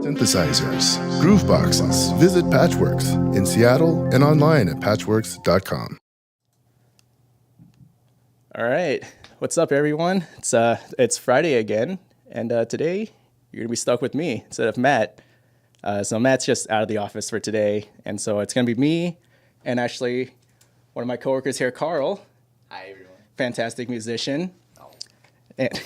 synthesizers, groove boxes. Visit Patchwerks in Seattle and online at patchwerks.com. All right, what's up, everyone? It's Friday again, and today you're gonna be stuck with me instead of Matt. So Matt's just out of the office for today, and so it's gonna be me and actually one of my coworkers here, Karl. Hi, everyone. Fantastic musician. Oh. And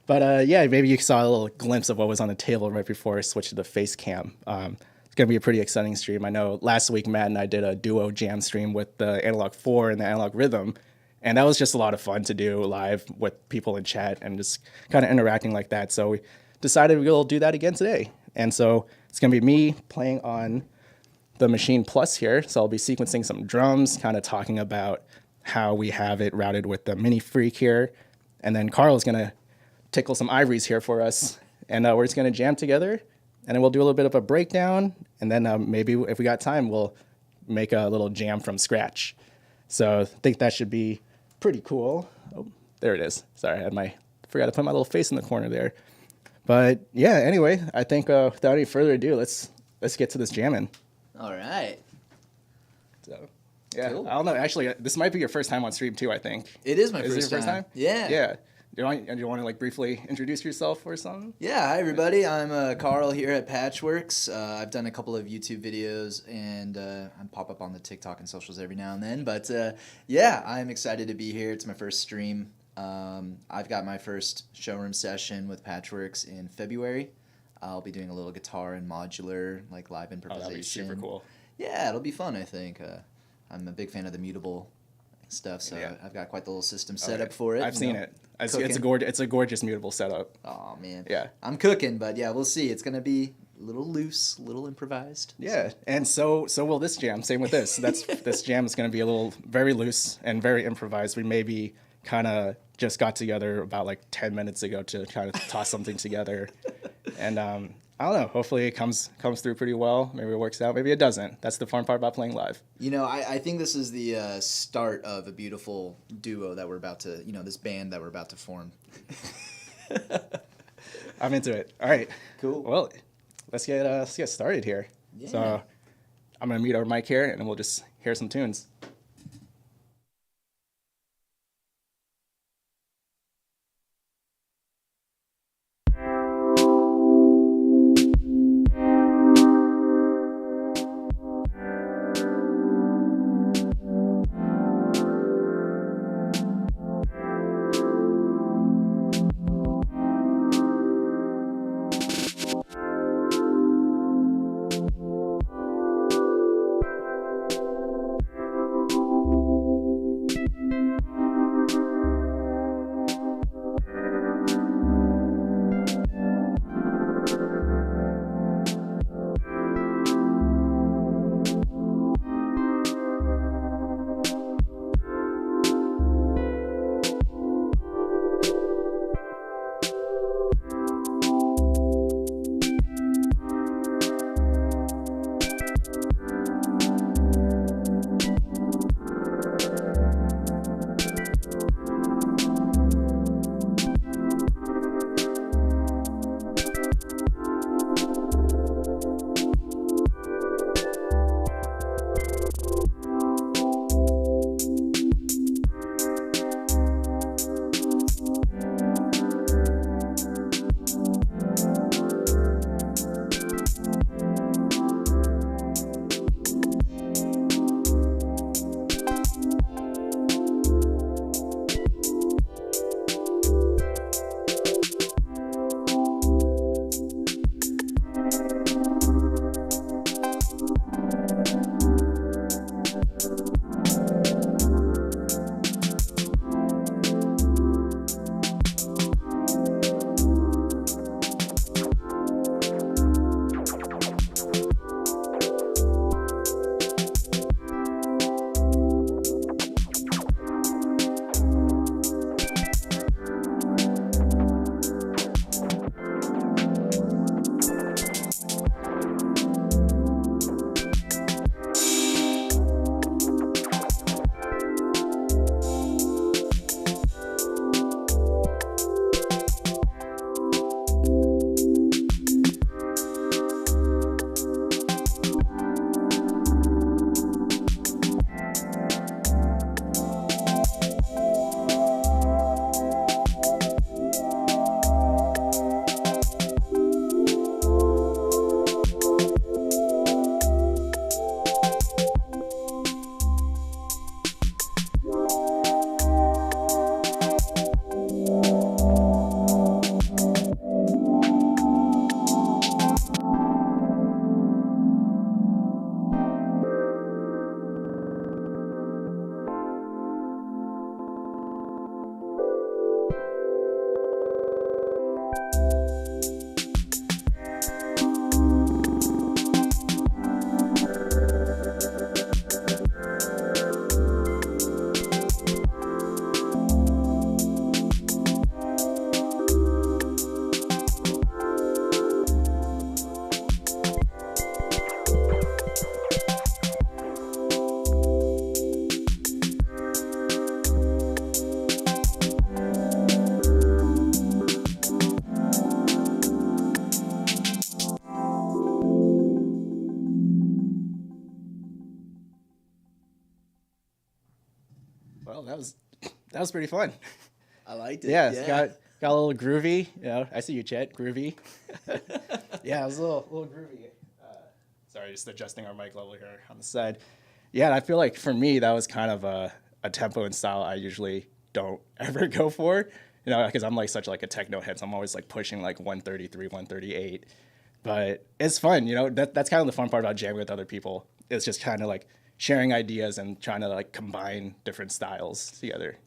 but yeah, maybe you saw a little glimpse of what was on the table right before I switched to the face cam. It's gonna be a pretty exciting stream. I know last week Matt and I did a duo jam stream with the Analog 4 and the Analog Rhythm, and that was just a lot of fun to do live with people in chat and just kind of interacting like that. So we decided we'll do that again today. And so it's gonna be me playing on the Maschine Plus here. So I'll be sequencing some drums, kind of talking about how we have it routed with the Minifreak here. And then Karl is gonna tickle some ivories here for us. And we're just gonna jam together, and then we'll do a little bit of a breakdown. And then maybe if we got time, we'll make a little jam from scratch. So I think that should be pretty cool. Oh, there it is. Sorry, forgot to put my little face in the corner there. But yeah, anyway, I think without any further ado, let's get to this jamming. All right. So yeah, Cool. I don't know. Actually, this might be your first time on stream too, I think. It is my Is it first your time. first time? Yeah. Yeah. Do you want to like briefly introduce yourself or something? Yeah, hi, everybody. I'm Karl here at Patchwerks. I've done a couple of YouTube videos, and I pop up on the TikTok and socials every now and then. But yeah, I'm excited to be here. It's my first stream. I've got my first showroom session with Patchwerks in February. I'll be doing a little guitar and modular, like live improvisation. Oh, that'd be super cool. Yeah, it'll be fun, I think. I'm a big fan of the mutable stuff, so yeah. I've got quite the little system set up for it. I've seen it. It's a gorgeous mutable setup. Oh, man. Yeah. I'm cooking, but yeah, we'll see. It's going to be a little loose, a little improvised. Yeah, and so will this jam. Same with this. This jam is going to be a little very loose and very improvised. We maybe kind of just got together about like 10 minutes ago to kind of toss something together. And I don't know. Hopefully it comes through pretty well. Maybe it works out. Maybe it doesn't. That's the fun part about playing live. You know, I think this is the start of a beautiful duo that we're about to, this band that we're about to form. I'm into it. All right. Cool. Well, let's get started here. Yeah. So I'm gonna mute our mic here, and then we'll just hear some tunes. that was pretty fun. I liked it. Yeah, it's got a little groovy. I see you, Chet. Groovy. Yeah, it was a little groovy. Sorry, just adjusting our mic level here on the side. Yeah, and I feel like for me that was kind of a tempo and style I usually don't ever go for. Because I'm like such like a techno head, so I'm always like pushing like 133, 138. But it's fun, that's kind of the fun part about jamming with other people. It's just kind of like sharing ideas and trying to like combine different styles together.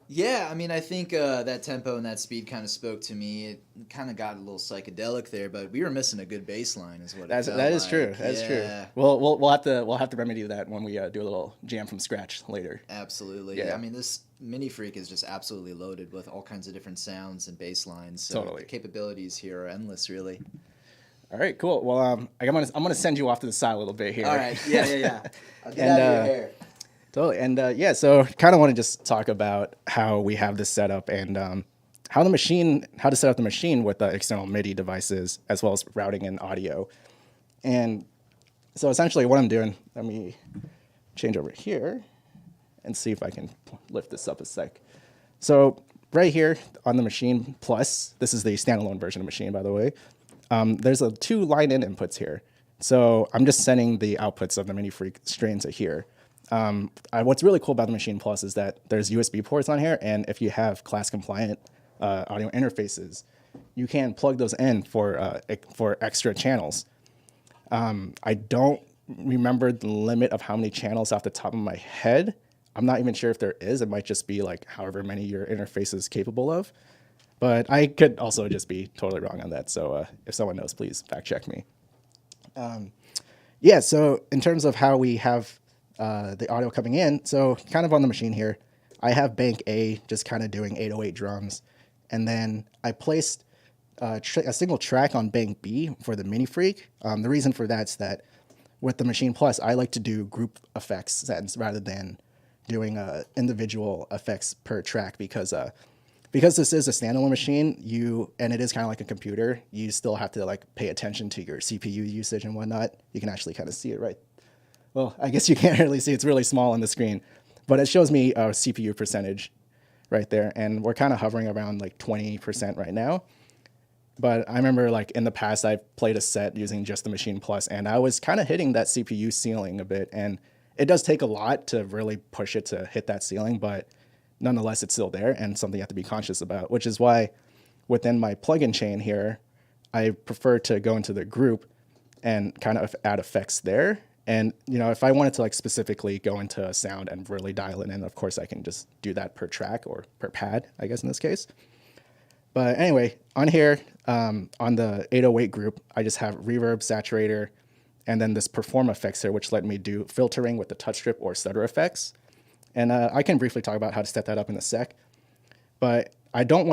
Yeah, I mean, I think that tempo and that speed kind of spoke to me. It kind of got a little psychedelic there, but we were missing a good bass line, is what it felt that is like. true. That's true. We'll have to remedy that when we do a little jam from scratch later. Absolutely. Yeah. I mean, this Minifreak is just absolutely loaded with all kinds of different sounds and bass lines. So Totally. the capabilities here are endless, All right, cool. Well, I'm gonna send you off to the side a little bit here. All right. Yeah. I'll get out of your hair. Totally. And so kind of want to just talk about how we have this set up and how to set up the machine with the external MIDI devices as well as routing and audio. And so essentially what I'm doing, let me change over here and see if I can lift this up a sec. So right here on the Machine Plus, this is the standalone version of Machine, by the way. There's 2 line-in inputs here. So I'm just sending the outputs of the Minifreak straight into here. What's really cool about the Machine Plus is that there's USB ports on here, and if you have class-compliant audio interfaces, you can plug those in for extra channels. I don't remember the limit of how many channels off the top of my head. I'm not even sure if there is. It might just be like however many your interface is capable of. But I could also just be totally wrong on that. So if someone knows, please fact check me. So in terms of how we have the audio coming in, so kind of on the machine here, I have bank A just kind of doing 808 drums. And then I placed a single track on bank B for the Minifreak. The reason for that's that with the Machine Plus, I like to do group effects sets rather than doing individual effects per track because this is a standalone machine, and it is kind of like a computer, you still have to like pay attention to your CPU usage and whatnot. You can actually kind of see it right. Well, I guess you can't really see, it's really small on the screen, but it shows me a CPU percentage right there. And we're kind of hovering around like 20% right now. But I remember like in the past, I played a set using just the Machine Plus and I was kind of hitting that CPU ceiling a bit. And it does take a lot to really push it to hit that ceiling, but nonetheless, it's still there and something you have to be conscious about, which is why within my plugin chain here, I prefer to go into the group and kind of add effects there. And, if I wanted to like specifically go into a sound and really dial it in, of course, I can just do that per track or per pad, I guess in this case. But anyway, on here, on the 808 group, I just have reverb, saturator, and then this perform effects here, which let me do filtering with the touch strip or stutter effects. And I can briefly talk about how to set that up in a sec. But what I don't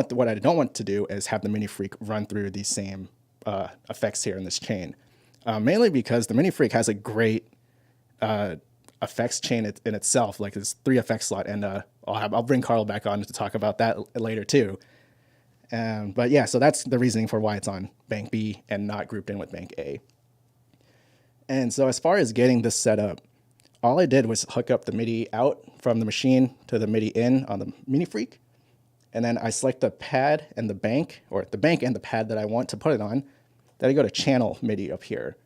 want to do is have the Minifreak run through these same effects here in this chain. Mainly because the Minifreak has a great effects chain in itself, like this 3 effects slot, and I'll bring Karl back on to talk about that later too. But yeah, so that's the reasoning for why it's on bank B and not grouped in with bank A. And so as far as getting this set up, all I did was hook up the MIDI out from the machine to the MIDI in on the Minifreak. And then I select the pad and the bank, or the bank and the pad that I want to put it on. Then I go to channel MIDI up here.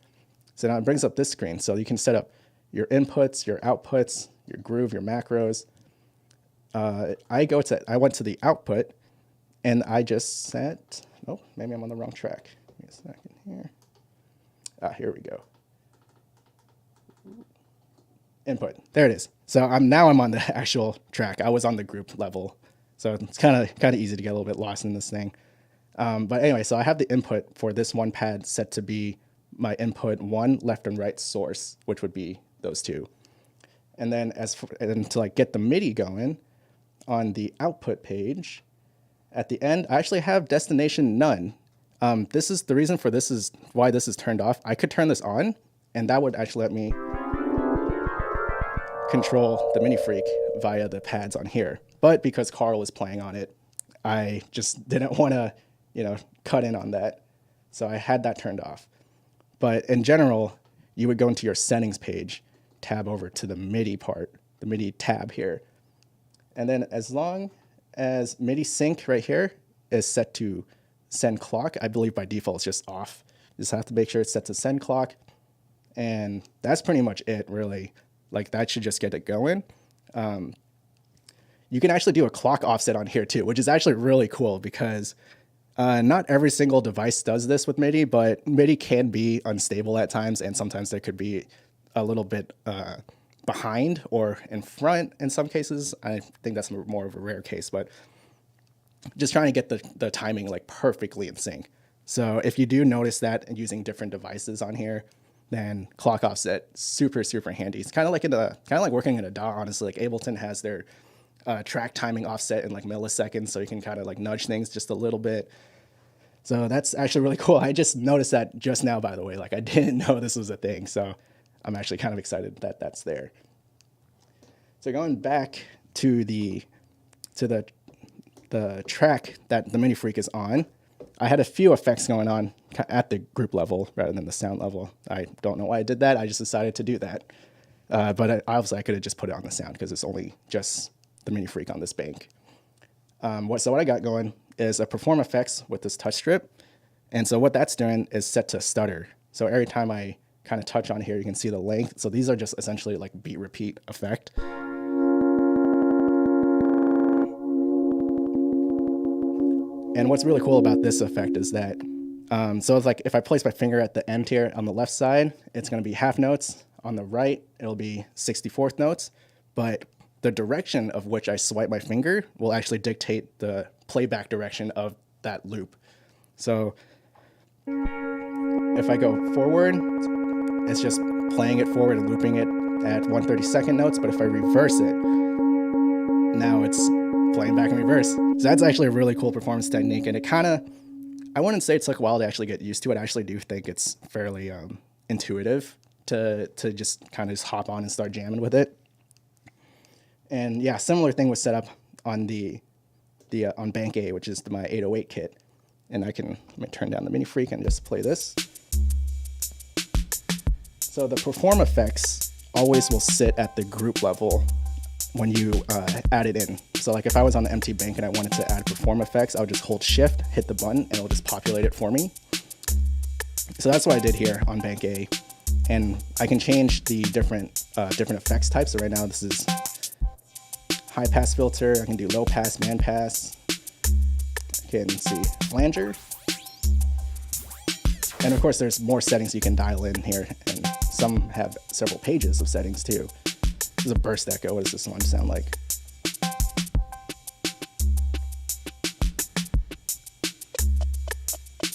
So now it brings up this screen. So you can set up your inputs, your outputs, your groove, your macros. I went to the output and I just set, maybe I'm on the wrong track. Give me a second here. Here we go. Input. There it is. So I'm on the actual track. I was on the group level. So it's kind of easy to get a little bit lost in this thing. But anyway, so I have the input for this one pad set to be my input 1 left and right source, which would be those 2. And then to like get the MIDI going on the output page, at the end, I actually have destination none. This is the reason for this is why this is turned off. I could turn this on and that would actually let me control the Minifreak via the pads on here. But because Karl was playing on it, I just didn't want to, cut in on that. So I had that turned off. But in general, you would go into your settings page, tab over to the MIDI part, the MIDI tab here. And then as long as MIDI sync right here is set to send clock, I believe by default it's just off. You just have to make sure it's set to send clock. And that's pretty much it, really. Like, that should just get it going. You can actually do a clock offset on here too, which is actually really cool because not every single device does this with MIDI, but MIDI can be unstable at times, and sometimes there could be a little bit behind or in front in some cases. I think that's more of a rare case, but just trying to get the timing like perfectly in sync. So if you do notice that using different devices on here, then clock offset, super, super handy. It's kind of like working in a DAW, honestly. Like Ableton has their track timing offset in like milliseconds, so you can kind of like nudge things just a little bit. So that's actually really cool. I just noticed that just now, by the way. Like, I didn't know this was a thing, so I'm actually kind of excited that that's there. So going back to the track that the Minifreak is on, I had a few effects going on at the group level rather than the sound level. I don't know why I did that. I just decided to do that. But obviously I could have just put it on the sound because it's only just the Minifreak on this bank. So what I got going is a perform effects with this touch strip. And so what that's doing is set to stutter. So every time I kind of touch on here, you can see the length. So these are just essentially like beat repeat effect. And what's really cool about this effect is that, so it's like if I place my finger at the end here on the left side, it's going to be half notes. On the right, it'll be 64th notes. But the direction of which I swipe my finger will actually dictate the playback direction of that loop. So if I go forward, it's just playing it forward and looping it at 1/32 notes. But if I reverse it, now it's playing back in reverse. So that's actually a really cool performance technique. And it kind of, I wouldn't say it took a while to actually get used to it. I actually do think it's fairly intuitive to just kind of just hop on and start jamming with it. And yeah, similar thing was set up on on Bank A, which is my 808 kit. And let me turn down the Minifreak and just play this. So the perform effects always will sit at the group level when you add it in. So like if I was on the empty bank and I wanted to add perform effects, I would just hold shift, hit the button, and it'll just populate it for me. So that's what I did here on Bank A. And I can change the different effects types. So right now this is high pass filter. I can do low pass, band pass. I can see flanger. And of course there's more settings you can dial in here, and some have several pages of settings too. This is a burst echo. What does this one sound like?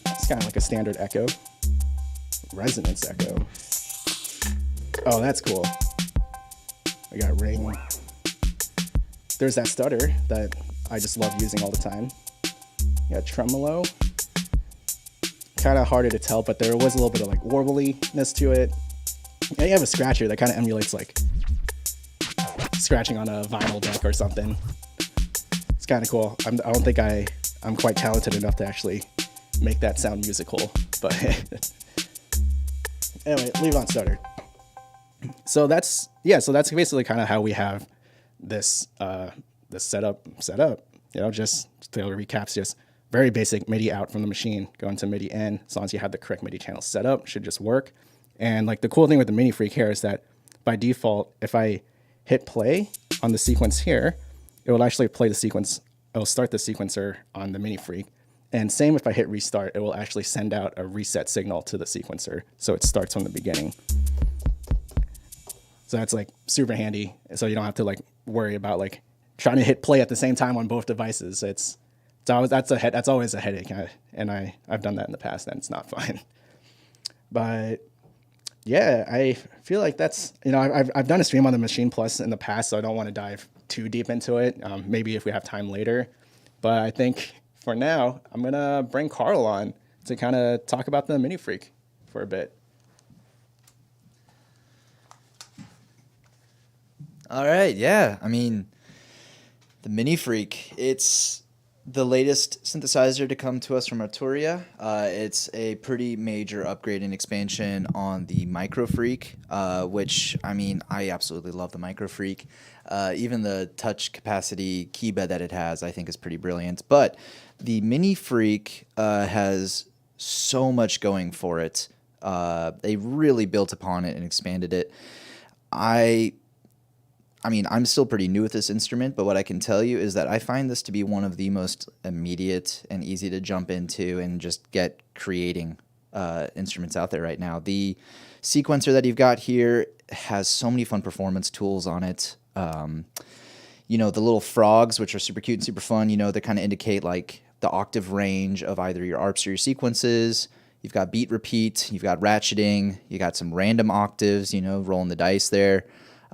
It's kind of like a standard echo. Resonance echo. Oh, that's cool. I got ring. There's that stutter that I just love using all the time. You got tremolo. Kind of harder to tell, but there was a little bit of like warbliness to it. And you have a scratcher that kind of emulates like scratching on a vinyl deck or something. It's kind of cool. I don't think I'm quite talented enough to actually make that sound musical, but anyway, leave on stutter. So that's basically kind of how we have this setup. You know, just to recap, just very basic MIDI out from the machine, going to MIDI in. As long as you have the correct MIDI channel set up, should just work. And like the cool thing with the Minifreak here is that by default, if I hit play on the sequence here, it will actually play the sequence. It will start the sequencer on the Minifreak. And same if I hit restart, it will actually send out a reset signal to the sequencer. So it starts from the beginning. So that's like super handy. So you don't have to like worry about like trying to hit play at the same time on both devices. That's always a headache. I've done that in the past and it's not fun. But yeah, I feel like that's, you know, I've done a stream on the Machine Plus in the past, so I don't want to dive too deep into it. Maybe if we have time later. But I think for now, I'm going to bring Karl on to kind of talk about the Minifreak for a bit. All right, yeah. I mean, the Minifreak, it's the latest synthesizer to come to us from Arturia. It's a pretty major upgrade and expansion on the Microfreak, which, I mean, I absolutely love the Microfreak. Even the touch capacity keybed that it has, I think, is pretty brilliant. But the Minifreak has so much going for it. They really built upon it and expanded it. I mean, I'm still pretty new with this instrument, but what I can tell you is that I find this to be one of the most immediate and easy to jump into and just get creating instruments out there right now. The sequencer that you've got here has so many fun performance tools on it. You know, the little frogs, which are super cute and super fun, you know, they kind of indicate like the octave range of either your arps or your sequences. You've got beat repeat, you've got ratcheting, you got some random octaves, you know, rolling the dice there.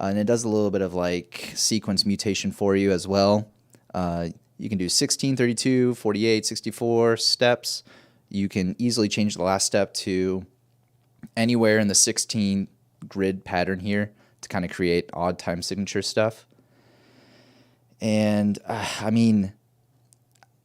And it does a little bit of like sequence mutation for you as well. You can do 16, 32, 48, 64 steps. You can easily change the last step to anywhere in the 16 grid pattern here to kind of create odd time signature stuff. And I mean,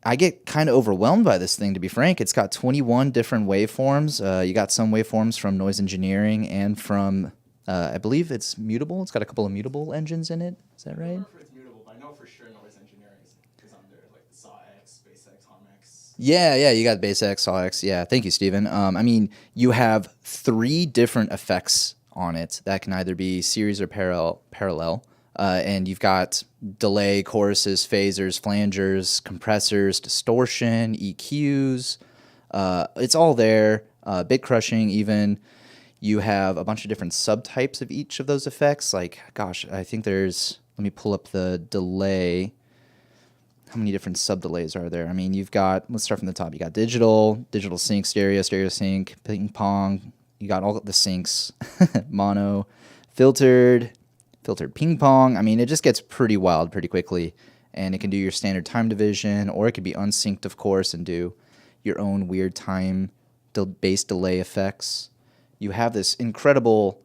I get kind of overwhelmed by this thing, to be frank. It's got 21 different waveforms. You got some waveforms from Noise Engineering and from... I believe it's mutable. It's got a couple of mutable engines in it. Is that right? I don't know if it's mutable, but I know for sure Noise Engineering is on there, like the Saw X, Bass X, Hum X. Yeah, you got Bass X, Saw X. Yeah, thank you, Steven. I mean, you have 3 different effects on it that can either be series or parallel. And you've got delay, choruses, phasers, flangers, compressors, distortion, EQs. It's all there. Bit crushing, even. You have a bunch of different subtypes of each of those effects. Like, gosh, I think there's... Let me pull up the delay. How many different sub-delays are there? I mean, you've got... Let's start from the top. You got digital sync, stereo sync, ping pong. You got all the syncs. Mono, filtered ping pong. I mean, it just gets pretty wild pretty quickly. And it can do your standard time division, or it could be unsynced, of course, and do your own weird time-based delay effects. You have this incredible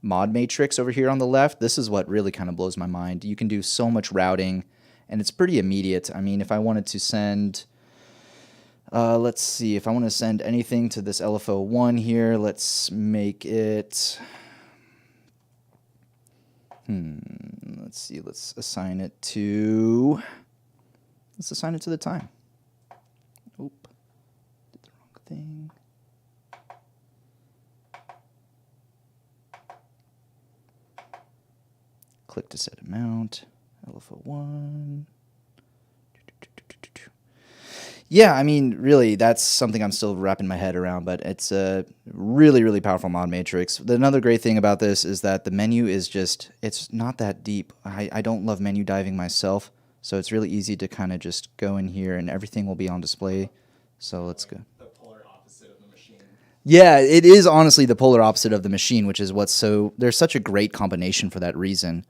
mod matrix over here on the left. This is what really kind of blows my mind. You can do so much routing, and it's pretty immediate. I mean, if I wanted to send, let's see, if I want to send anything to this LFO1 here, let's make it, let's see, let's assign it to the time. Oop, did the wrong thing. Click to set amount, LFO1. Yeah, I mean, really, that's something I'm still wrapping my head around, but it's a really, really powerful mod matrix. Another great thing about this is that the menu is just, it's not that deep. I don't love menu diving myself, so it's really easy to kind of just go in here and everything will be on display. So let's go. The polar opposite of the Machine. Yeah, it is honestly the polar opposite of the Machine, which is what's so, there's such a great combination for that reason.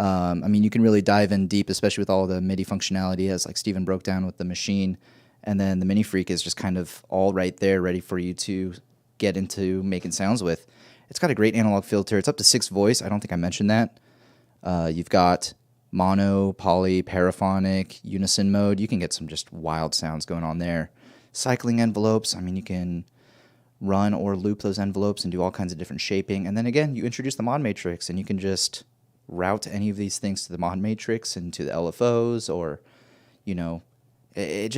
I mean, you can really dive in deep, especially with all the MIDI functionality, as like Steven broke down with the Machine. And then the Minifreak is just kind of all right there, ready for you to get into making sounds with. It's got a great analog filter. It's up to 6 voice. I don't think I mentioned that. You've got mono, poly, paraphonic, unison mode. You can get some just wild sounds going on there. Cycling envelopes. I mean, you can run or loop those envelopes and do all kinds of different shaping. And then again, you introduce the mod matrix, and you can just route any of these things to the mod matrix and to the LFOs, or, you know, it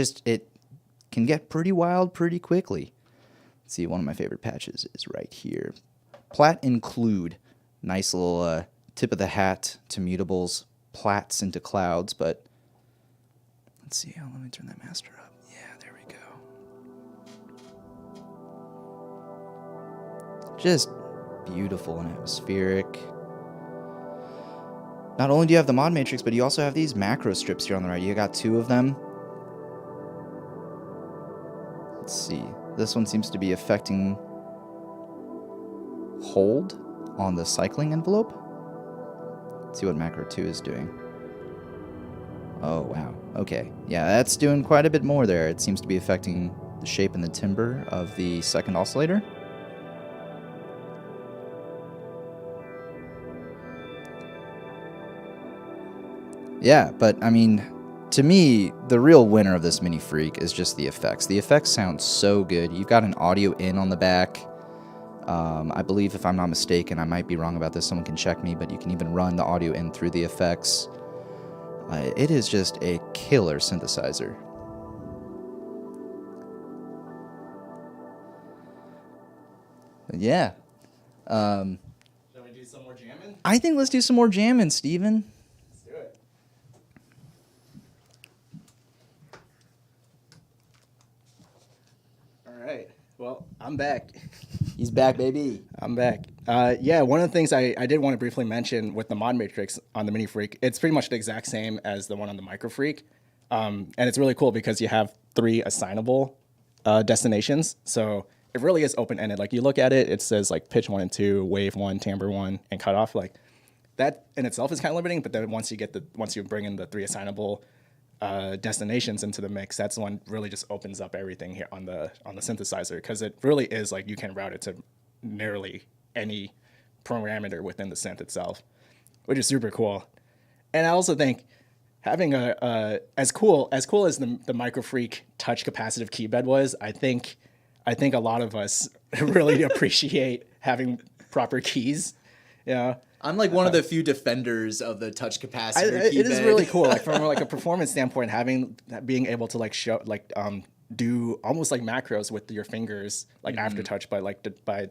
can get pretty wild pretty quickly. Let's see, one of my favorite patches is right here. Plat include. Nice little tip of the hat to mutables, plats into clouds, but let's see, let me turn that master up. Yeah, there we go. Just beautiful and atmospheric. Not only do you have the mod matrix, but you also have these macro strips here on the right. You got 2 of them. Let's see. This one seems to be affecting hold on the cycling envelope. Let's see what macro 2 is doing. Oh, wow. Okay. Yeah, that's doing quite a bit more there. It seems to be affecting the shape and the timbre of the second oscillator. Yeah, but I mean, to me, the real winner of this Minifreak is just the effects. The effects sound so good. You've got an audio in on the back. I believe, if I'm not mistaken, I might be wrong about this, someone can check me, but you can even run the audio in through the effects. It is just a killer synthesizer. Yeah. Shall we do some more jamming? I think let's do some more jamming, Steven. Let's do it. All right. Well, I'm back. He's back, baby. I'm back. Yeah, one of the things I did want to briefly mention with the mod matrix on the Minifreak, it's pretty much the exact same as the one on the Microfreak. And it's really cool because you have 3 assignable destinations. So it really is open-ended. Like, you look at it, it says like pitch 1 and 2, wave 1, timbre 1, and cutoff. Like, that in itself is kind of limiting, but then once you bring in the 3 assignable destinations into the mix, that's the one really just opens up everything here on the synthesizer, because it really is like you can route it to nearly any parameter within the synth itself, which is super cool. And I also think having as cool as the Microfreak touch capacitive keybed was, I think a lot of us really appreciate having proper keys. Yeah. I'm like one of the few defenders of the touch capacitor keybed. It is really cool, like from like a performance standpoint, being able to like show do almost like macros with your fingers, like after touch,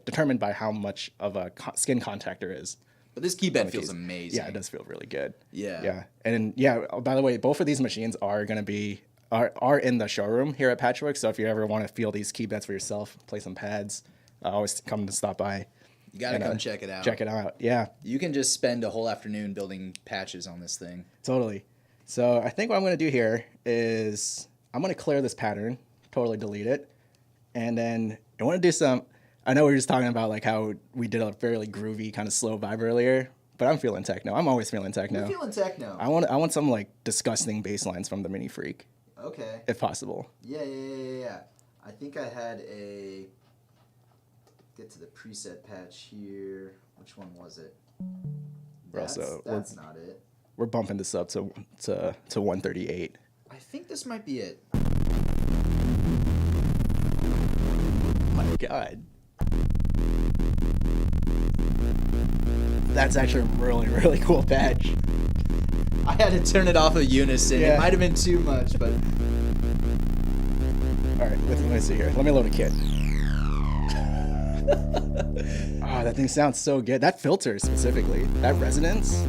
determined by how much of a skin contact there is. But this keybed feels amazing. Yeah, it does feel really good. Yeah. Yeah. And yeah, by the way, both of these machines are going to be are in the showroom here at Patchwerks. So if you ever want to feel these keybeds for yourself, play some pads, always come to stop by. You got to come check it out. Check it out. Yeah. You can just spend a whole afternoon building patches on this thing. Totally. So I think what I'm going to do here is I'm going to clear this pattern, totally delete it. And then I want to do some, I know we were just talking about like how we did a fairly groovy kind of slow vibe earlier, but I'm feeling techno. I'm always feeling techno. You're feeling techno. I want some like disgusting bass lines from the Minifreak. Okay. If possible. Yeah. I think I had get to the preset patch here. Which one was it? That's not it. We're bumping this up to 138. I think this might be it. My God. That's actually a really, really cool patch. I had to turn it off of unison. Yeah. It might have been too much, but... All right, let me see here. Let me load a kit. Oh, that thing sounds so good. That filter specifically, that resonance.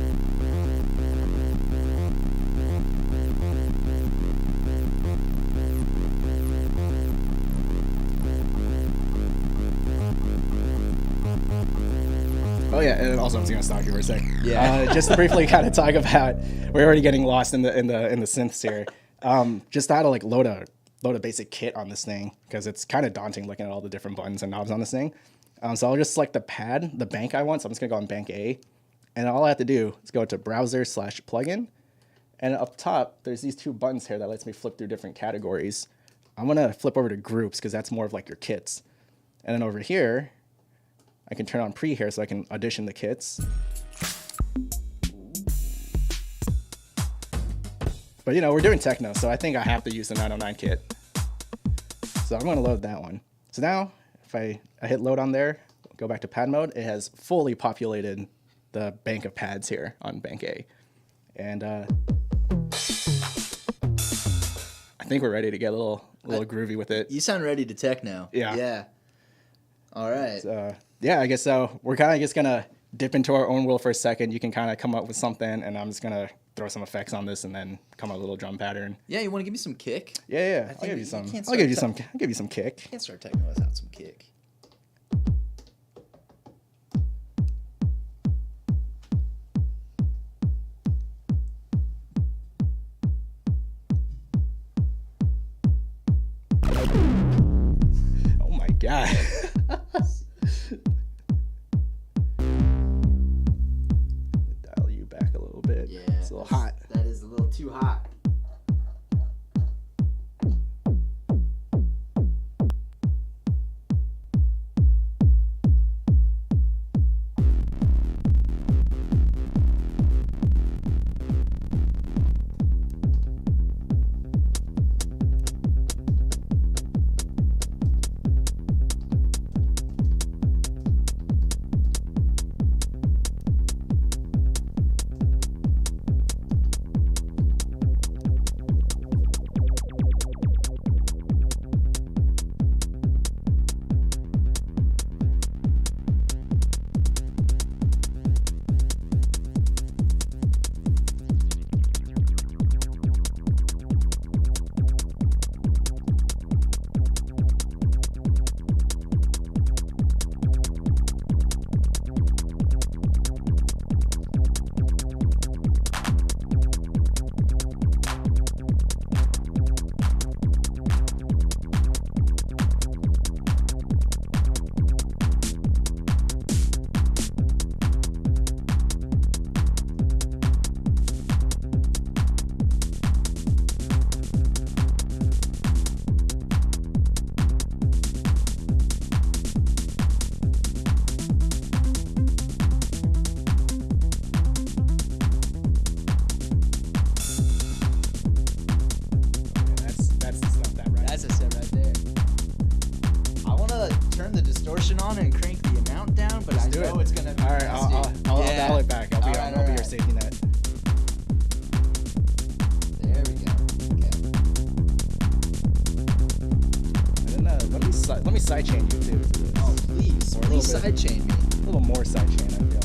Oh yeah, and also I was gonna stop you for a sec. Yeah. Just to briefly kind of talk about, we're already getting lost in the synths here. Just how to like load a basic kit on this thing, because it's kind of daunting looking at all the different buttons and knobs on this thing. So I'll just select the pad, the bank I want. So I'm just gonna go on bank A, and all I have to do is go to browser/plugin, and up top there's these 2 buttons here that lets me flip through different categories. I'm gonna flip over to groups because that's more of like your kits, and then over here I can turn on pre here so I can audition the kits. But you know, we're doing techno, so I think I have to use the 909 kit. So I'm gonna load that one. So now, if I hit load on there, go back to pad mode, it has fully populated the bank of pads here on bank A. And I think we're ready to get a little groovy with it. You sound ready to techno. Yeah. All right. Yeah, I guess so. We're kind of just gonna dip into our own world for a second. You can kind of come up with something, and I'm just gonna throw some effects on this, and then come up with a little drum pattern. Yeah, you want to give me some kick? Yeah. I'll give you some. I'll give you some kick. You can't start techno without some kick. Oh my God. Dial you back a little bit. Yeah, it's a little hot. That is a little too hot. turn the distortion on and crank the amount down, but I know it's gonna be all right. nasty. I'll dial it back. I'll be your right. safety net. There we go. Okay. And then let me sidechain you too. Oh, please sidechain me. A little more sidechain, I feel.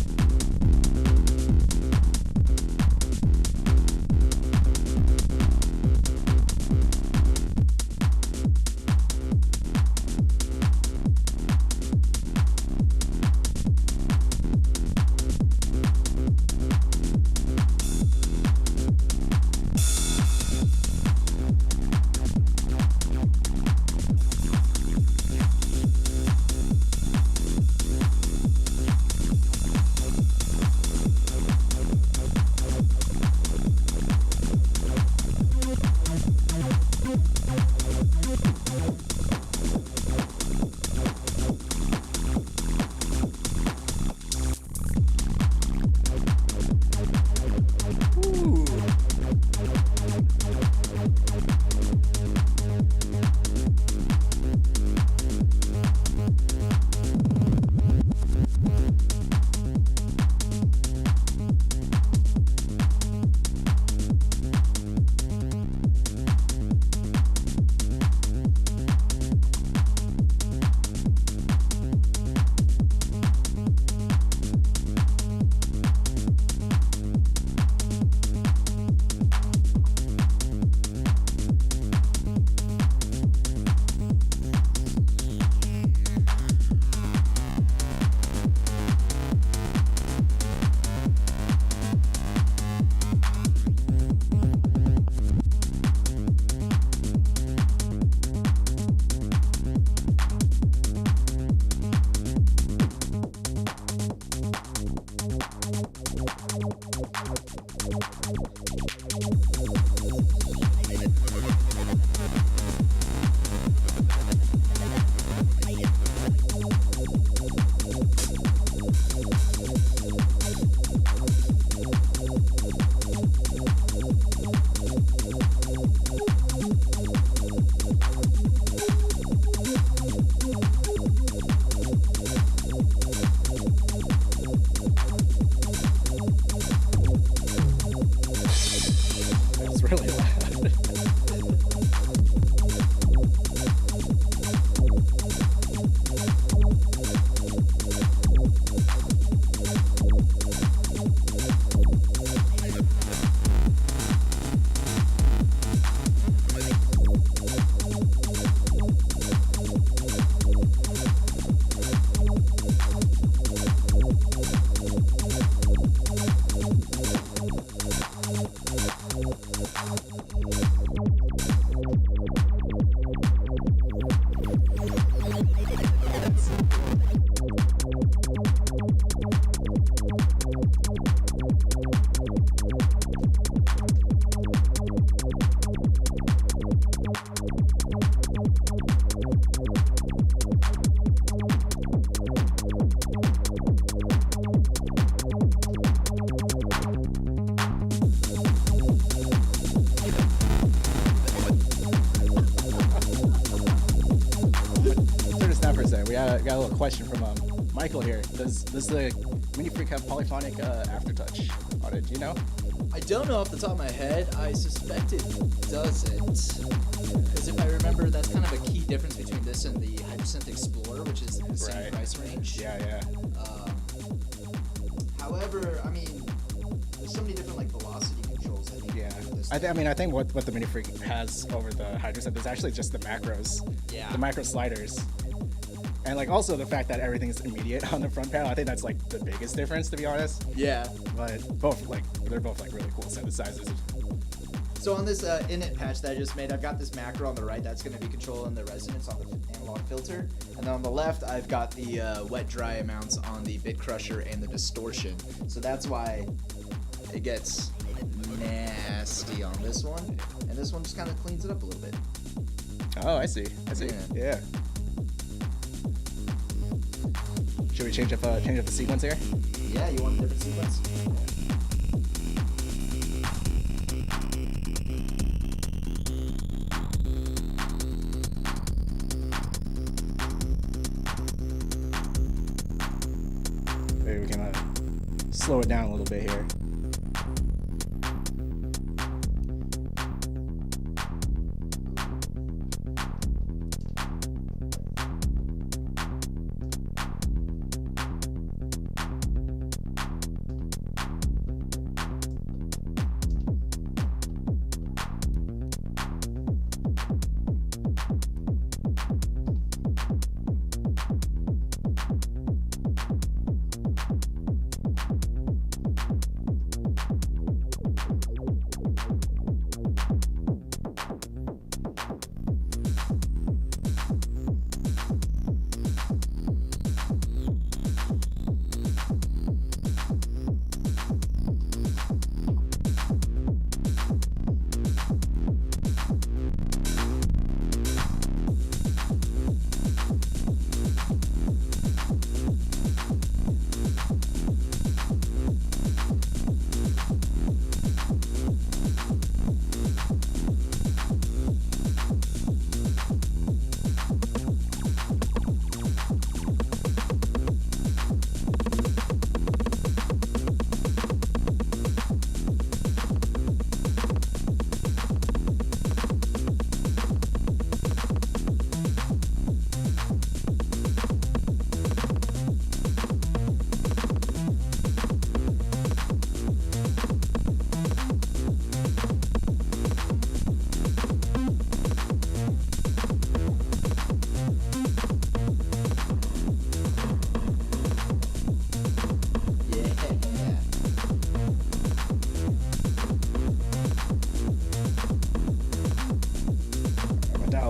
Really loud. Got a little question from Michael here. Does the Minifreak have polyphonic aftertouch on it? Do you know? I don't know off the top of my head. I suspect it doesn't. Because if I remember, that's kind of a key difference between this and the Hypersynth Explorer, which is in the same price range. Yeah. However, I mean, there's so many different like velocity controls. I think. Yeah. I think what the Minifreak has over the Hypersynth is actually just the macros. Yeah. The macro sliders. And like also the fact that everything's immediate on the front panel, I think that's like the biggest difference, to be honest. Yeah. But they're both like really cool synthesizers. So on this init patch that I just made, I've got this macro on the right that's going to be controlling the resonance on the analog filter, and then on the left I've got the wet-dry amounts on the bit crusher and the distortion. So that's why it gets nasty on this one, and this one just kind of cleans it up a little bit. Oh, I see. Yeah. Should we change up the sequence here? Yeah, you want a different sequence? we can slow it down a little bit here.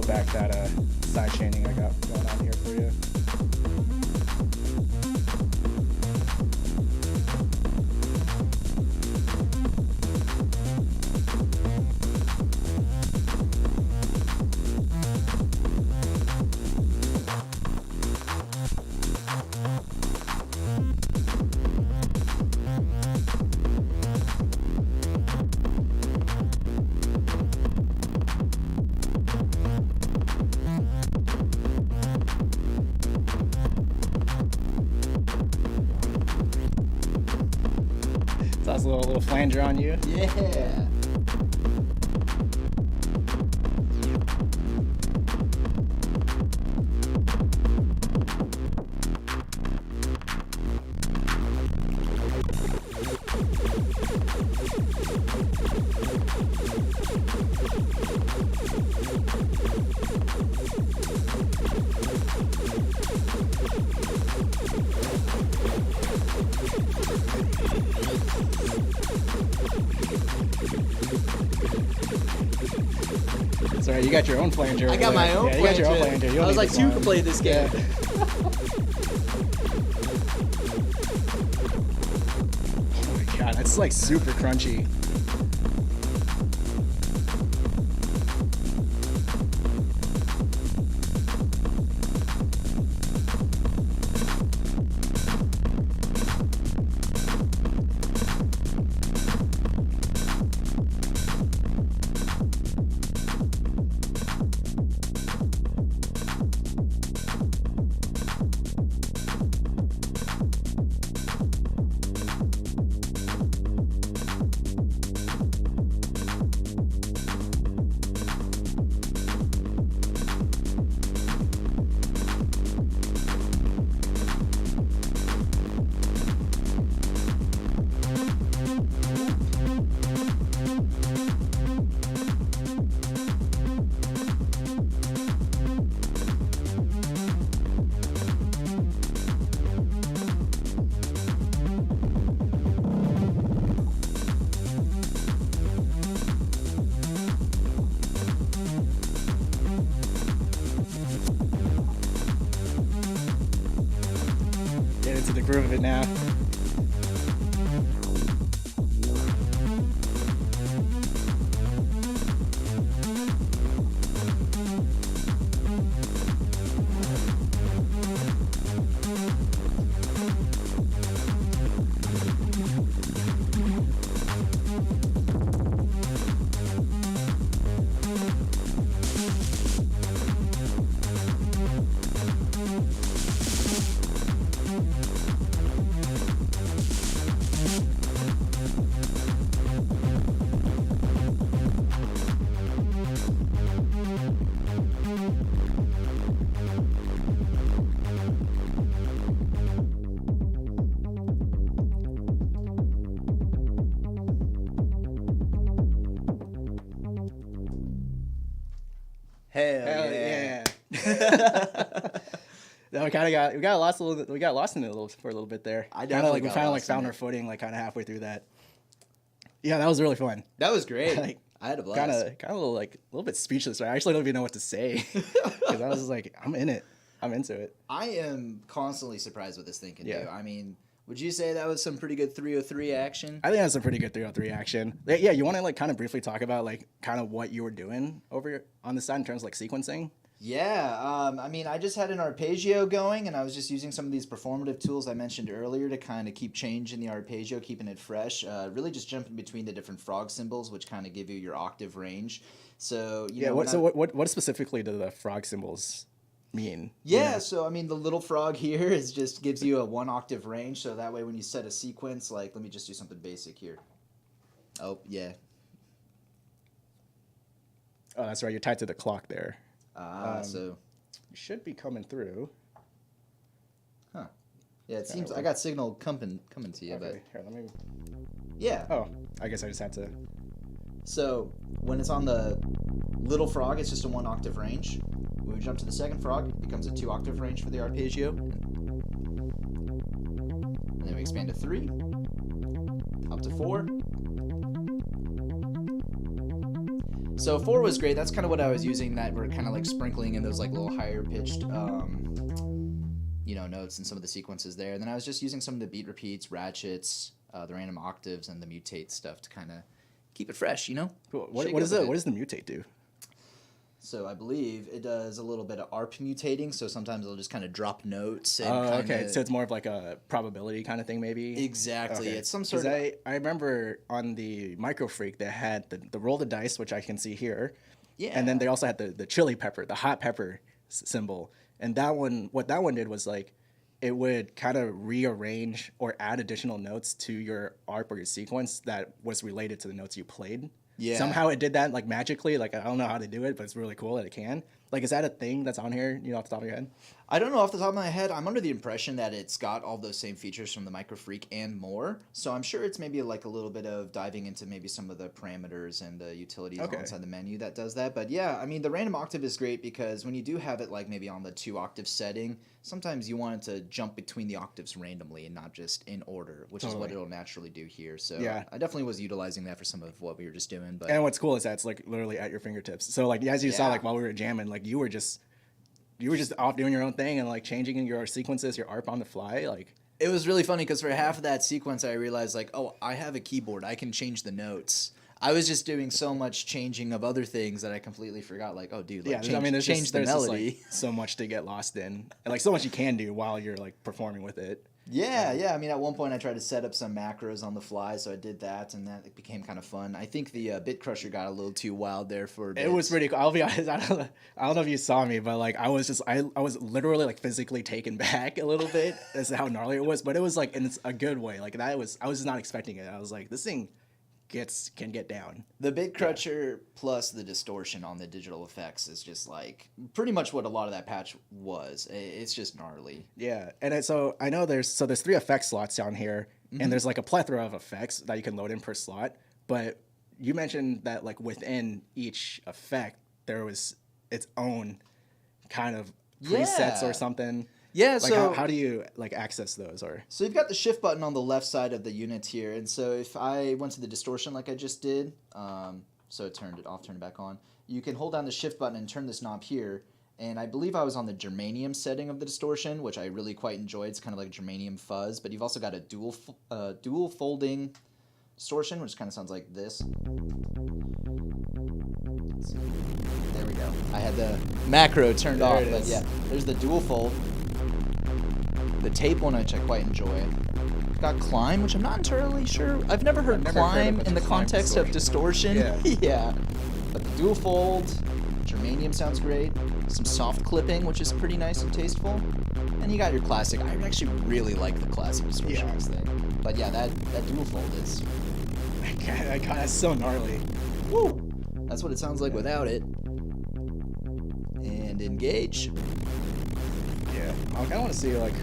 Back that side chaining I got going on here for you. Toss a little flanger on you. Yeah. Sorry, you got your own flanger. I got my own flanger. You got your own flanger. You I was like, two can play this game. Yeah. Oh my god, that's like super crunchy. Get into the groove of it now. Hell yeah. No, we got lost in it for a little bit there. I Kind of definitely like we got kind of like lost in found it. our footing like kind of halfway through that. Yeah, that was really fun. That was great. Like, I had a blast. Kind of a little bit speechless. I actually don't even know what to say because I was just like, I'm in it. I'm into it. I am constantly surprised what this thing can Yeah. do. I mean, would you say that was some pretty good 303 action? I think that's a pretty good 303 action. Yeah, you want to like kind of briefly talk about like kind of what you were doing over on the side in terms of like sequencing? Yeah, I mean, I just had an arpeggio going, and I was just using some of these performative tools I mentioned earlier to kind of keep change in the arpeggio, keeping it fresh. Really just jumping between the different frog symbols, which kind of give you your octave range. So, you know, what specifically do the frog symbols mean? Yeah, so I mean, the little frog here is just gives you a 1 octave range, so that way when you set a sequence, like, let me just do something basic here. Oh, yeah. Oh, that's right. You're tied to the clock there. So You should be coming through. huh. Yeah, it seems I got signal coming to you, Okay, here, let me. yeah. Oh, I guess I just had to. So when it's on the little frog, it's just a 1 octave range. When we jump to the second frog, it becomes a 2 octave range for the arpeggio. And then we expand to 3, up to 4. So 4 was great. That's kind of what I was using. That we're kind of like sprinkling in those like little higher pitched, notes and some of the sequences there. And then I was just using some of the beat repeats, ratchets, the random octaves, and the mutate stuff to kind of keep it fresh. Cool. Shake What it does up a the bit. what does the mutate do? So I believe it does a little bit of ARP mutating. So sometimes it'll just kind of drop notes. And Oh, okay. kinda- So it's more of like a probability kind of thing, maybe. Exactly. Okay. It's some 'Cause sort of. I remember on the Microfreak they had the roll the dice, which I can see here. Yeah. And then they also had the chili pepper, the hot pepper symbol. And that one, what that one did was like, it would kind of rearrange or add additional notes to your ARP or your sequence that was related to the notes you played. Yeah. Somehow it did that like magically. Like I don't know how to do it, but it's really cool that it can. Like, is that a thing that's on here? Off the top of your head? I don't know off the top of my head. I'm under the impression that it's got all those same features from the Microfreak and more. So I'm sure it's maybe like a little bit of diving into maybe some of the parameters and the utilities Okay. inside the menu that does that. But yeah, I mean, the random octave is great because when you do have it like maybe on the 2 octave setting, sometimes you want it to jump between the octaves randomly and not just in order, which is what Totally. it'll naturally do here. So Yeah. I definitely was utilizing that for some of what we were just doing. But And what's cool is that it's like literally at your fingertips. So like as you saw Yeah. like while we were jamming, like you were just off doing your own thing and like changing in your sequences, your ARP on the fly. Like it was really funny because for half of that sequence, I realized like, oh, I have a keyboard. I can change the notes. I was just doing so much changing of other things that I completely forgot. Like, oh, dude, like, yeah, change, I mean, there's change just, the there's just, melody. like, so much to get lost in, and like so much you can do while you're like performing with it. Yeah. I mean, at one point I tried to set up some macros on the fly, so I did that, and that became kind of fun. I think the Bit Crusher got a little too wild there for a bit. It was pretty cool. I'll be honest. I don't know if you saw me, but like I was literally like physically taken back a little bit as to how gnarly it was. But it was like in a good way. Like I was just not expecting it. I was like, this thing can get down. The Bit Crusher plus the distortion on the digital effects is just like pretty much what a lot of that patch was. It's just gnarly. Yeah, and so I know there's 3 effect slots down here, and there's like a plethora of effects that you can load in per slot. But you mentioned that like within each effect there was its own kind of presets Yeah. or something. Yeah, Like so how do you like access those or? So you've got the shift button on the left side of the unit here, and so if I went to the distortion like I just did, so it turned it off, turned it back on, you can hold down the shift button and turn this knob here, and I believe I was on the germanium setting of the distortion, which I really quite enjoyed. It's kind of like germanium fuzz, but you've also got a dual folding distortion, which kind of sounds like this. There we go. I had the macro turned There off, it but is. yeah, there's the dual fold. The tape one, which I quite enjoy. Got climb, which I'm not entirely sure. I've never heard never heard climb of in the climb context of distortion. Yeah. Yeah. But the dual fold, germanium sounds great. Some soft clipping, which is pretty nice and tasteful. And you got your classic. I actually really like the classic distortion Yeah. on this thing. But yeah, that dual fold is. God, that's so gnarly. Woo! That's what it sounds like without it. And engage. Yeah, I kind of want to see like,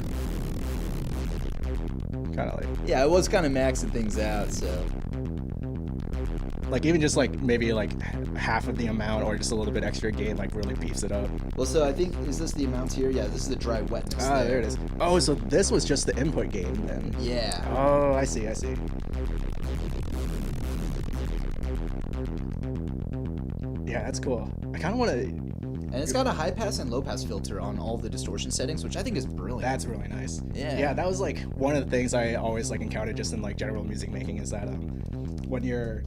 kind of like, Yeah, I was kind of maxing things out, so. Like even just like maybe like half of the amount or just a little bit extra gain like really beefs it up. Well, so I think, is this the amount here? Yeah, this is the dry wetness. Ah, there it is. Oh, so this was just the input gain then. Yeah. Oh, I see. Yeah, that's cool. I kind of want to. And it's got a high pass and low pass filter on all the distortion settings, which I think is brilliant. That's really nice. Yeah. Yeah, that was like one of the things I always like encountered just in like general music making is that when you're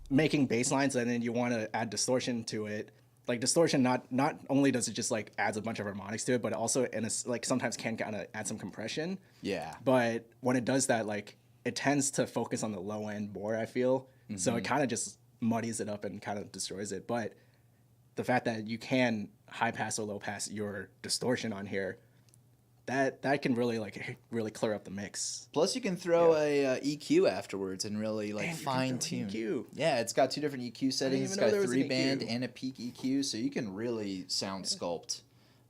making bass lines and then you want to add distortion to it, like distortion not only does it just like adds a bunch of harmonics to it, but it also and it's like sometimes can kind of add some compression. Yeah. But when it does that, like it tends to focus on the low end more, I feel. So it kind of just muddies it up and kind of destroys it. But the fact that you can high pass or low pass your distortion on here, that can really really clear up the mix. Plus, you can throw a EQ afterwards and really like fine tune. EQ. Yeah, it's got 2 different EQ settings. It's even know got there a was an 3-band EQ. and a peak EQ, so you can really sound sculpt.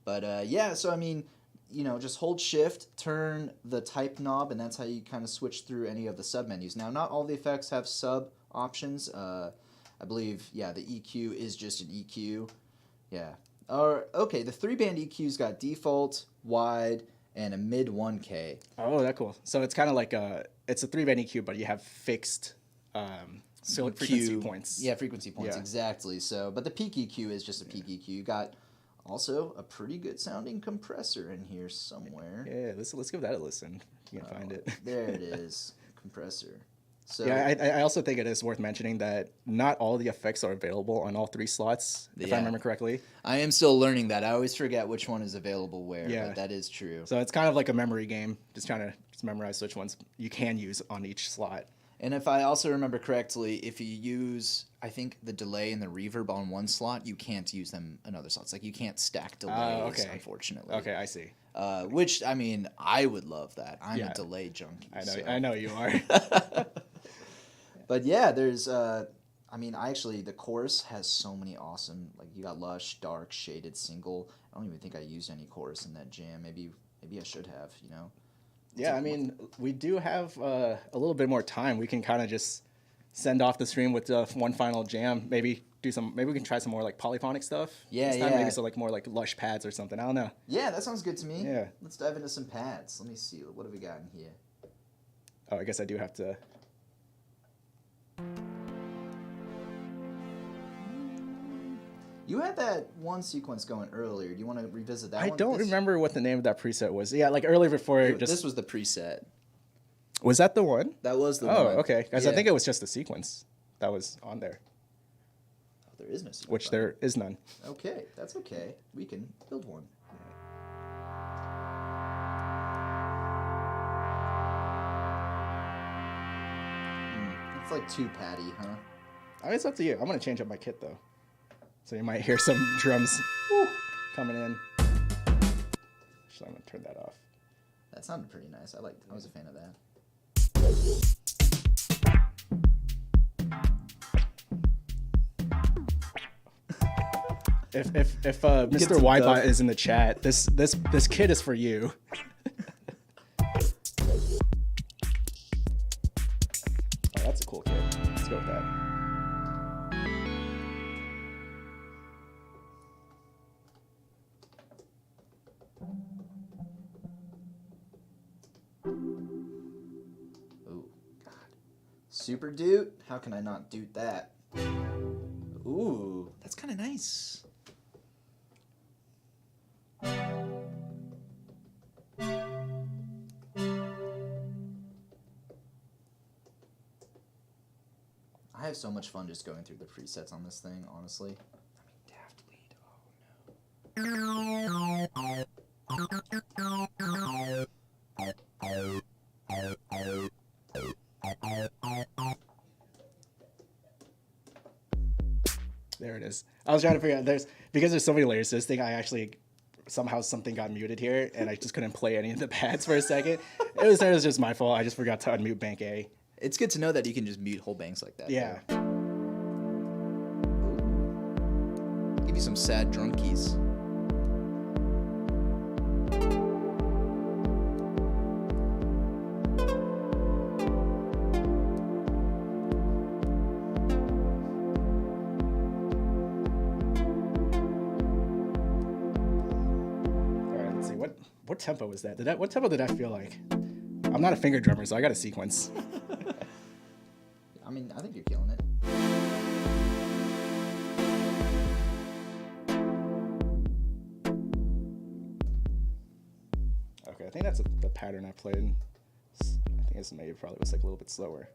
But yeah, so I mean, you know, just hold shift, turn the type knob, and that's how you kind of switch through any of the sub menus. Now, not all the effects have sub options. I believe, yeah, the EQ is just an EQ. Yeah. Or okay, the 3-band EQ's got default, wide, and a mid 1K. Oh, that's cool. So it's kind of like it's a 3-band EQ, but you have fixed frequency points. Yeah, frequency points, Yeah. exactly. So, but the peak EQ is just a peak EQ. You got also a pretty good sounding compressor in here somewhere. Yeah, let's give that a listen. You can find it. There it is, compressor. So Yeah, I also think it is worth mentioning that not all the effects are available on all 3 slots, if I Yeah. remember correctly. I am still learning that. I always forget which one is available where, Yeah. but that is true. So it's kind of like a memory game, just trying to memorize which ones you can use on each slot. And if I also remember correctly, if you use, I think, the delay and the reverb on one slot, you can't use them in other slots. Like, you can't stack delays, okay. unfortunately. Okay, I see. Which, I mean, I would love that. I'm Yeah. a delay junkie. I know you are. But yeah, there's, I mean, the chorus has so many awesome, like, you got lush, dark, shaded, single. I don't even think I used any chorus in that jam. Maybe I should have, you know? Yeah, I mean, we do have a little bit more time. We can kind of just send off the stream with one final jam. Maybe we can try some more like polyphonic stuff. Yeah, this time. yeah. Maybe so like more like lush pads or something. I don't know. Yeah, that sounds good to me. Yeah. Let's dive into some pads. Let me see. What have we got in here? Oh, I guess I do have to. You had that one sequence going earlier. Do you want to revisit that I one? don't remember what the name of that preset was. Yeah, like earlier before. This was the preset. Was that the one? That was the one. Oh, okay. Because I Yeah. think it was just the sequence that was on there, Oh, there is no sequence. which on there is none. it. Okay, that's okay. We can build one. It's like too patty, huh? I mean, it's up to you. I'm gonna change up my kit though, so you might hear some drums coming in. Actually, I'm gonna turn that off. That sounded pretty nice. I was a fan of that. If Mr. some Ybot dub. is in the chat, this kit is for you. Oh, that's a cool kit. Let's go with that. Ooh, God. Super Doot? How can I not doot that? Ooh, that's kind of nice. I have so much fun just going through the presets on this thing, honestly. I mean, Daft Lead, There it is. I was trying to figure out because there's so many layers to this thing. I actually somehow something got muted here, and I just couldn't play any of the pads for a second. It was just my fault. I just forgot to unmute Bank A. It's good to know that you can just mute whole banks like that. Yeah. Ooh. Give you some sad drunkies. what tempo was that? What tempo did I feel like? I'm not a finger drummer, so I got a sequence. I mean, I think you're killing it. Okay, I think that's the pattern I played. I think it's maybe probably was like a little bit slower.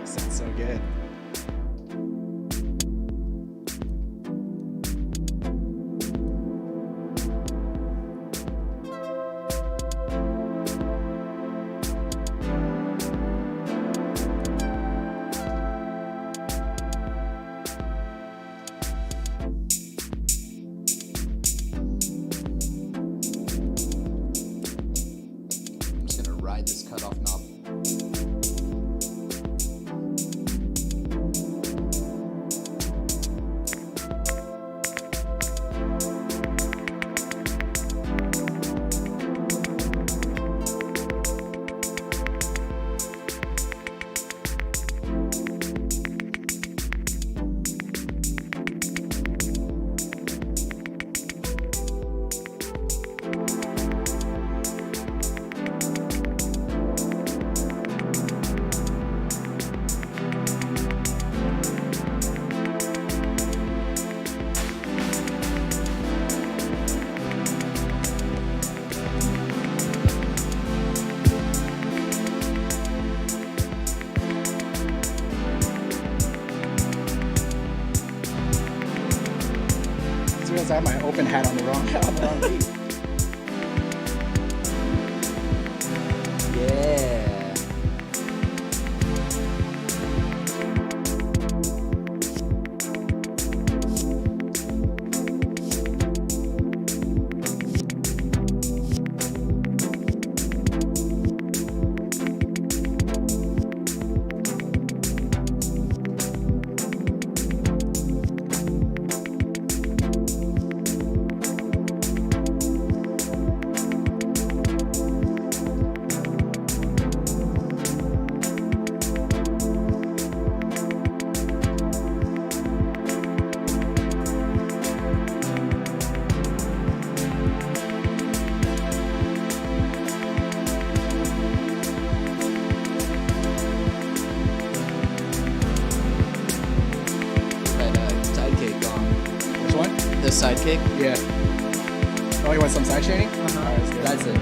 Sounds so good. I'm just gonna ride this cutoff knob. I have my open hat on the wrong beat. Yeah. The sidekick? Yeah. Oh, you want some side chaining? Uh-huh. Alright, let's do it. That's it.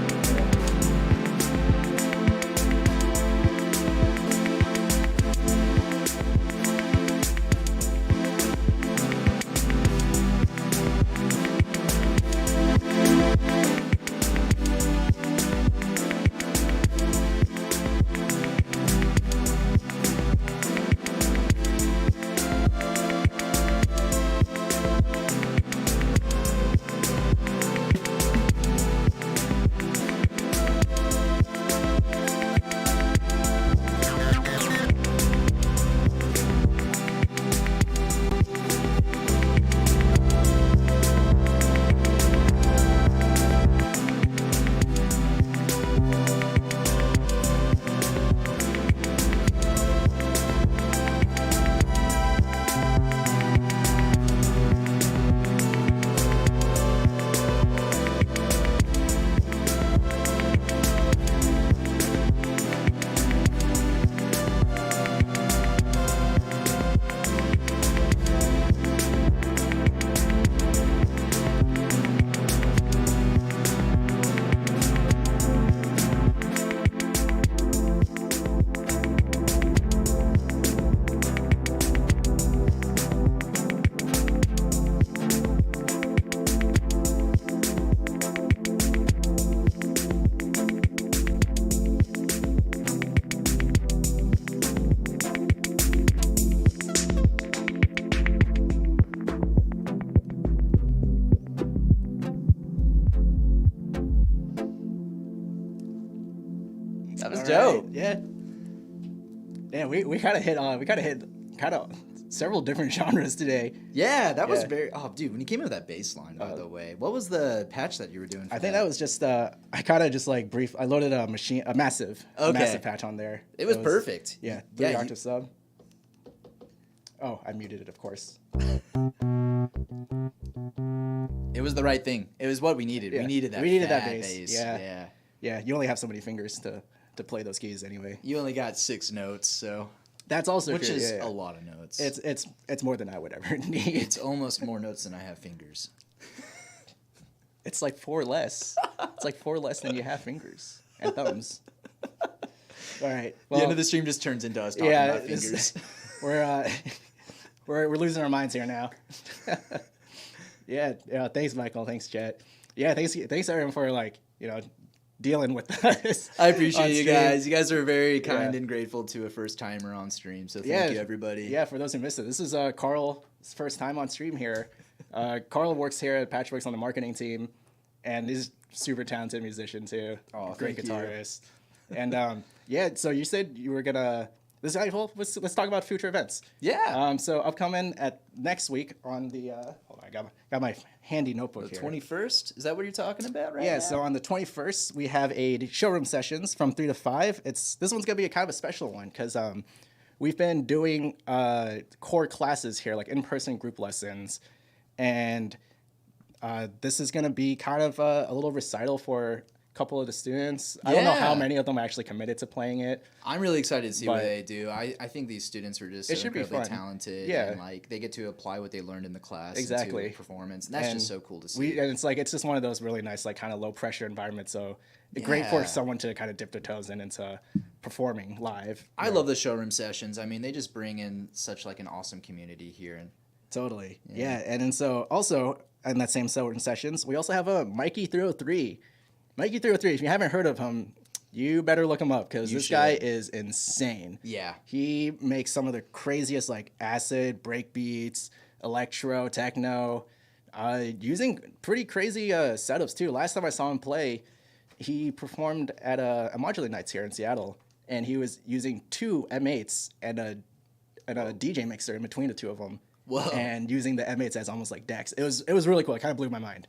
dope. Yeah. Yeah, we kind of hit several different genres today. Yeah, that was Yeah. very. Oh, dude, when you came in with that bass line, by the way, what was the patch that you were doing? For I think that was just I kind of just like brief. I loaded a massive patch on there. It was perfect. Yeah, Yeah, 3 octave sub. Oh, I muted it, of course. It was the right thing. It was what we needed. Yeah. We needed that. We needed that fat bass. Yeah. Yeah. Yeah, you only have so many fingers to play those keys anyway. You only got 6 notes, so That's also which true. is yeah. a lot of notes. It's more than I would ever need. It's almost more notes than I have fingers. It's like 4 less. It's like 4 less than you have fingers and thumbs. All right. Well, The end of the stream just turns into us talking about fingers. We're losing our minds here now. Yeah. Thanks, Michael. Thanks, Jet. Yeah. Thanks everyone for dealing with us. I appreciate on you stream. guys. You guys are very kind Yeah. and grateful to a first timer on stream. So thank you, everybody. Yeah, for those who missed it, this is Karl's first time on stream here. Karl works here at Patchwerks on the marketing team, and he's a super talented musician too. Oh, great thank you. guitarist. And yeah, so you said you were gonna. This is well, let's talk about future events. Yeah. So upcoming at next week on the hold on, I got my handy notebook The here. 21st? Is that what you're talking about right Yeah, now? so on the 21st, we have a showroom sessions from 3 to 5. This one's going to be a kind of a special one because we've been doing core classes here, like in-person group lessons. And this is going to be kind of a little recital for a couple of the students. I don't know how Yeah. many of them actually committed to playing it. I'm really excited to see what But- they do. I think these students are just It so should be incredibly fun. talented. Yeah. And like they get to apply what they learned in the class Exactly. into performance. And that's just so cool to see. And it's just one of those really nice, like kind of low pressure environments. So great for Yeah. someone to kind of dip their toes into performing live. I love the showroom sessions. I mean, they just bring in such like an awesome community here. And Totally. Yeah. And then so also in that same showroom sessions, we also have a Mikey 303. Mikey 303, if you haven't heard of him, you better look him up because You this guy should. is insane. Yeah. He makes some of the craziest like acid, break beats, electro, techno, using pretty crazy setups too. Last time I saw him play, he performed at a Modular Nights here in Seattle, and he was using 2 M8s and a DJ mixer in between the 2 of them. Whoa. And using the M8s as almost like decks. It was really cool. It kind of blew my mind.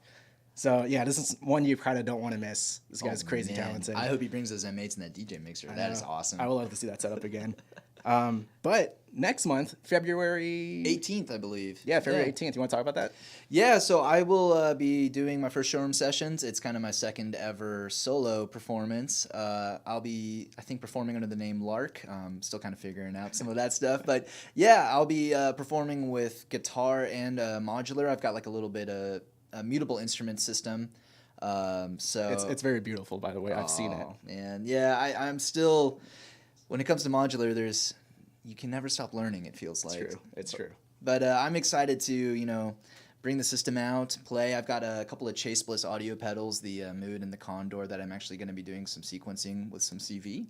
So yeah, this is one you kind of don't want to miss. This guy's crazy Man, talented. I hope he brings those M8s and that DJ mixer. That is awesome. I would love to see that set up again. But next month, February 18th, I believe. Yeah, February 18th. You want to talk about that? Yeah, so I will be doing my first showroom sessions. It's kind of my second ever solo performance. I'll be, I think, performing under the name Lark. Still kind of figuring out some of that stuff. But yeah, I'll be performing with guitar and modular. I've got like a little bit of a mutable instrument system. So It's very beautiful, by the way. I've seen it. Man, yeah, I'm still, when it comes to modular, you can never stop learning, it feels like. It's true. But I'm excited to, bring the system out, play. I've got a couple of Chase Bliss audio pedals, the Mood and the Condor, that I'm actually going to be doing some sequencing with some CV.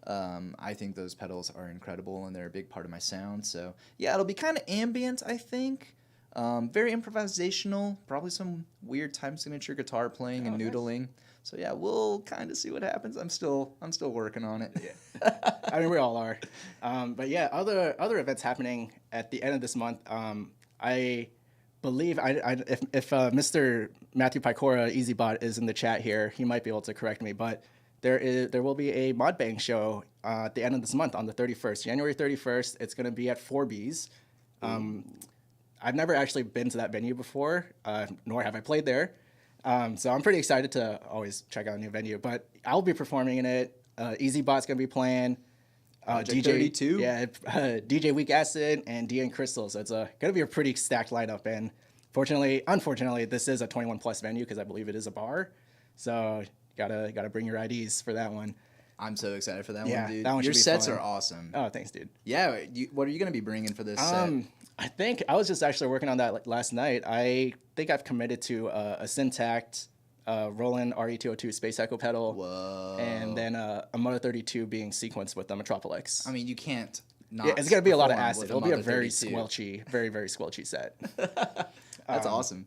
I think those pedals are incredible, and they're a big part of my sound. So, yeah, it'll be kind of ambient, I think. Very improvisational, probably some weird time signature guitar playing and noodling. So, yeah, we'll kind of see what happens. I'm still working on it. Yeah. I mean, we all are. But yeah, other events happening at the end of this month. I believe if Mr. Matthew Piecora, EZBOT, is in the chat here, he might be able to correct me. But there will be a mod bang show at the end of this month on the 31st, January 31st. It's going to be at 4B's. I've never actually been to that venue before, nor have I played there. So I'm pretty excited to always check out a new venue. But I'll be performing in it. EZBot's going to be playing. Project 32. Yeah, DJ Weak Acid and DN Crystal. So it's going to be a pretty stacked lineup. And unfortunately, this is a 21 plus venue because I believe it is a bar. So gotta bring your IDs for that one. I'm so excited for that Yeah, one, dude. that one Your should be sets fun. are awesome. Oh, thanks, dude. Yeah, what are you going to be bringing for this set? I think I was just actually working on that last night. I think I've committed to a Syntact Roland RE202 Space Echo pedal. Whoa. And then a Moto 32 being sequenced with the Metropolis. I mean, you can't not. Yeah, it's going to be a lot of perform acid. with It'll be a Mother very 32. squelchy, very, very squelchy set. That's awesome.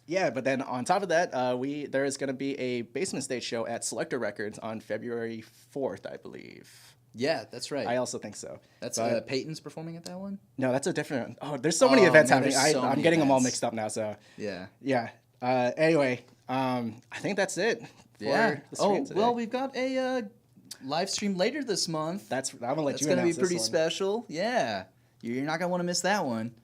Yeah, but then on top of that, there is going to be a basement stage show at Selector Records on February 4th, I believe. Yeah, that's right. I also think so. That's But- Peyton's performing at that one? No, that's a different. Oh, there's so many events man, happening. there's so I'm many getting them all events. mixed up now. So Yeah. yeah. Anyway, I think that's it. For Yeah. the stream Oh, today. well, we've got a live stream later this month. I'm gonna let That's you going to be announce pretty this one. special. Yeah. You're not going to want to miss that one.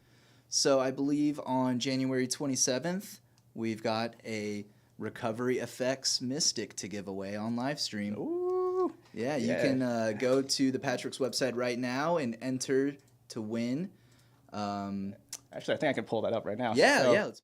So I believe on January 27th, we've got a Recovery Effects Mystic to give away on live stream. Ooh. Yeah, you Yeah. can go to the Patchwerks website right now and enter to win. Actually, I think I can pull that up right now. Yeah, So- yeah. Let's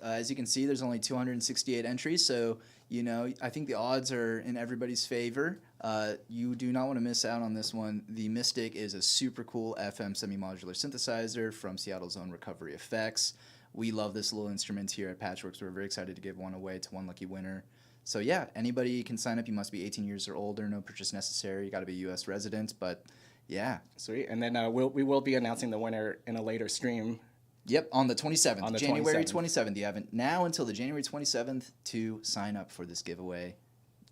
as you can see, there's only 268 entries, so I think the odds are in everybody's favor. You do not want to miss out on this one. The Mystic is a super cool FM semi-modular synthesizer from Seattle's own Recovery Effects. We love this little instrument here at Patchwerks. We're very excited to give one away to one lucky winner. So yeah, anybody can sign up. You must be 18 years or older. No purchase necessary. You got to be a U.S. resident. But yeah, Sweet. And then we will be announcing the winner in a later stream. yep, on the 27th, On the January 27th. 27th. You have now until the January 27th to sign up for this giveaway.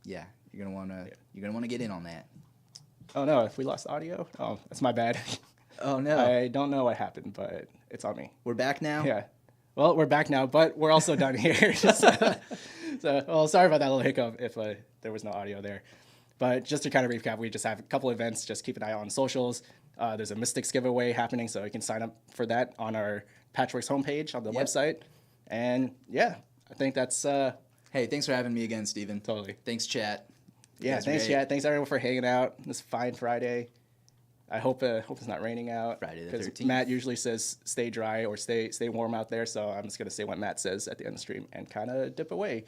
Yeah, you're gonna wanna get in on that. Oh no, if we lost audio, oh, that's my bad. Oh no, I don't know what happened, but it's on me. we're back now. Yeah. Well, we're back now, but we're also done here. Well, sorry about that little hiccup if there was no audio there. But just to kind of recap, we just have a couple events. Just keep an eye on socials. There's a Mystics giveaway happening, so you can sign up for that on our Patchwerks homepage on the Yep. website. And yeah, I think that's Hey, thanks for having me again, Steven. totally. Thanks, chat. You Yeah, guys are thanks, great. chat. Thanks everyone for hanging out this fine Friday. I hope it's not raining out. Friday the 'cause 13th. Matt usually says stay dry or stay warm out there, so I'm just gonna say what Matt says at the end of the stream and kind of dip away.